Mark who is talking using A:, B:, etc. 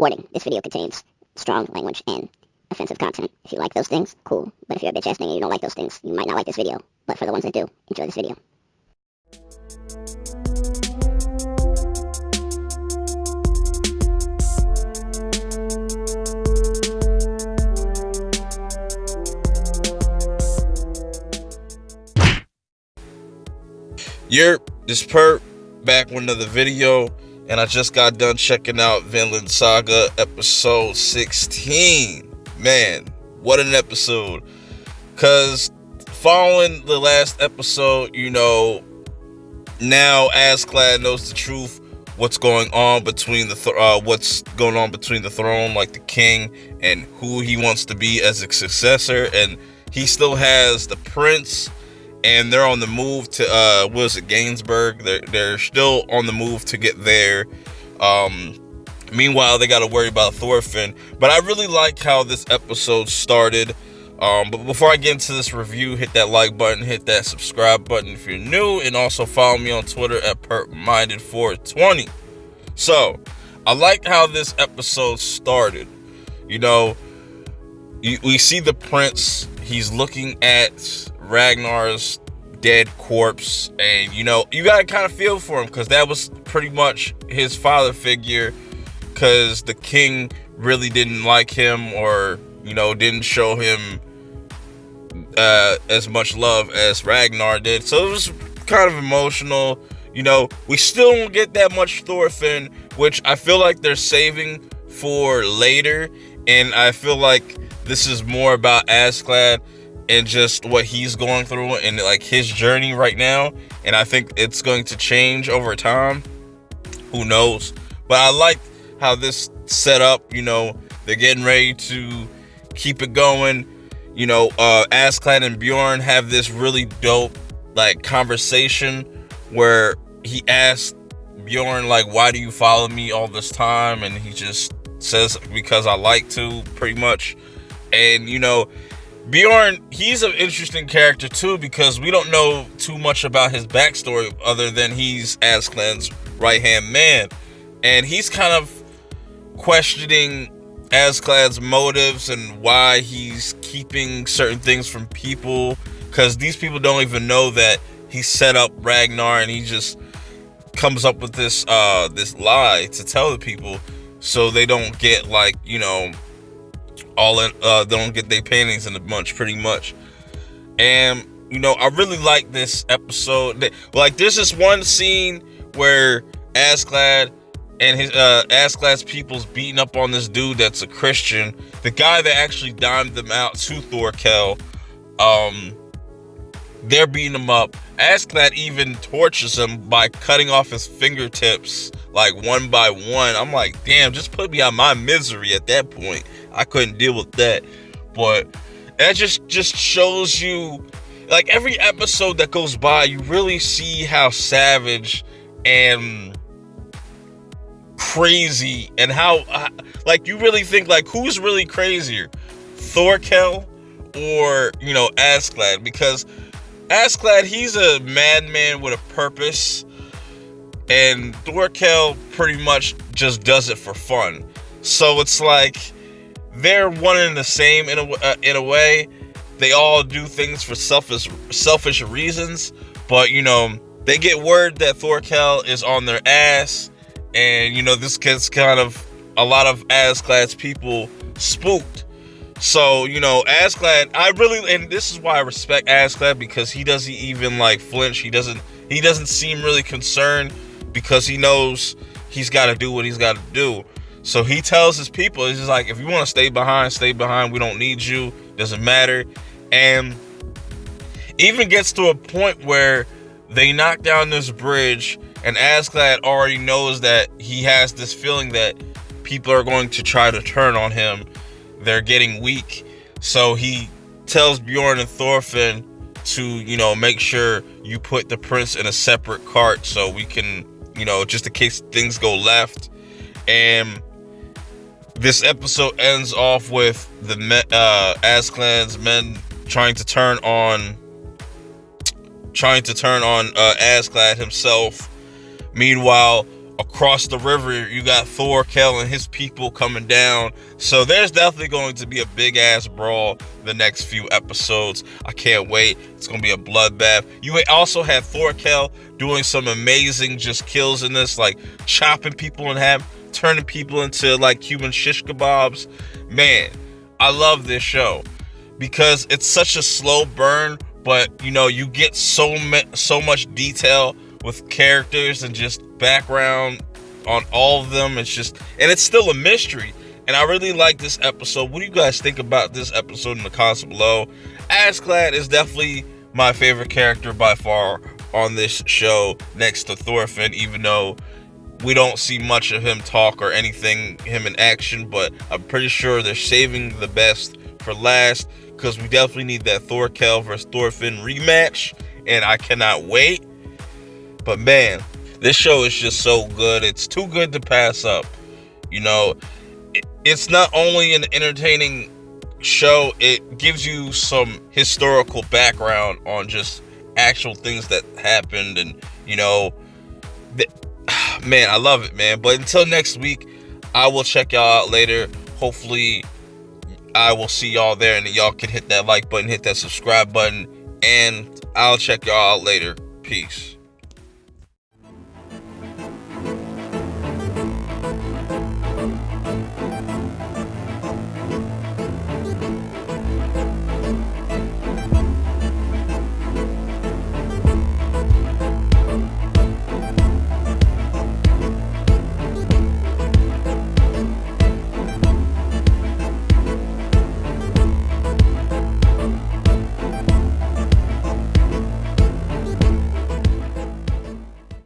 A: Warning, this video contains strong language and offensive content. If you like those things, cool. But if you're a bitch ass nigga and you don't like those things, you might not like this video. But for the ones that do, enjoy this video.
B: This perp back with another video, and I just got done checking out Vinland Saga episode 16. Man, what an episode. Because following the last episode, now Askeladd knows the truth, what's going on between the throne, like the king, and who he wants to be as a successor. And he still has the prince, and they're on the move to Gainsburg. They're still on the move to get there. Meanwhile, they got to worry about Thorfinn. But I really like how this episode started. But before I get into this review, hit that like button, hit that subscribe button if you're new, and also follow me on Twitter at perpminded420. So, I like how this episode started. We see the prince. He's looking at Ragnar's dead corpse, and you gotta kind of feel for him, because that was pretty much his father figure, because the king really didn't like him, or didn't show him as much love as Ragnar did. So it was kind of emotional. We still don't get that much Thorfinn, which I feel like they're saving for later, and I feel like this is more about Askeladd and just what he's going through and like his journey right now. And I think it's going to change over time. Who knows? But I like how this set up. They're getting ready to keep it going. Askeladd and Bjorn have this really dope conversation where he asks Bjorn, why do you follow me all this time? And he just says, because I like to, pretty much. And Bjorn, he's an interesting character too, because we don't know too much about his backstory other than he's Askeladd's right-hand man. And he's kind of questioning Askeladd's motives and why he's keeping certain things from people, because these people don't even know that he set up Ragnar, and he just comes up with this lie to tell the people so they don't get they don't get their panties in a bunch, pretty much. And I really like this episode. There's this one scene where Askeladd and his Askeladd's people's beating up on this dude that's a Christian, the guy that actually dimed them out to Thorkel. They're beating him up. Askeladd even tortures him by cutting off his fingertips one by one. I'm like, damn, just put me out my misery at that point. I couldn't deal with that. But that just shows you, every episode that goes by, you really see how savage and crazy, and how you really think who's really crazier, Thorkel or Askeladd? Because Askeladd, he's a madman with a purpose, and Thorkel pretty much just does it for fun. So it's they're one and the same in a way. They all do things for selfish reasons, but they get word that Thorkel is on their ass, and this gets kind of a lot of Askeladd's people spooked. So Askeladd, and this is why I respect Askeladd, because he doesn't even flinch. He doesn't seem really concerned, because he knows he's got to do what he's got to do. So he tells his people, he's just if you want to stay behind, stay behind. We don't need you. Doesn't matter. And even gets to a point where they knock down this bridge, and Askeladd already knows that he has this feeling that people are going to try to turn on him. They're getting weak. So he tells Bjorn and Thorfinn to, make sure you put the prince in a separate cart so we can, just in case things go left. And this episode ends off with the Askeladd's men trying to turn on Askeladd himself. Meanwhile, across the river, you got Thorkel and his people coming down. So there's definitely going to be a big ass brawl the next few episodes. I can't wait. It's going to be a bloodbath. You also have Thorkel doing some amazing just kills in this, like chopping people in half, turning people into like human shish kebabs. Man, I love this show because it's such a slow burn, but you know, you get so much detail with characters and just background on all of them. It's just, and it's still a mystery. And I really like this episode. What do you guys think about this episode in the comments below? Askeladd is definitely my favorite character by far on this show, next to Thorfinn, even though we don't see much of him talk or anything, him in action, but I'm pretty sure they're saving the best for last, because we definitely need that Thorkel versus Thorfinn rematch, and I cannot wait. But man, this show is just so good. It's too good to pass up. You know, it's not only an entertaining show, it gives you some historical background on just actual things that happened, and you know, man, I love it, man. But until next week, I will check y'all out later. Hopefully I will see y'all there, and y'all can hit that like button, hit that subscribe button, and I'll check y'all out later. Peace.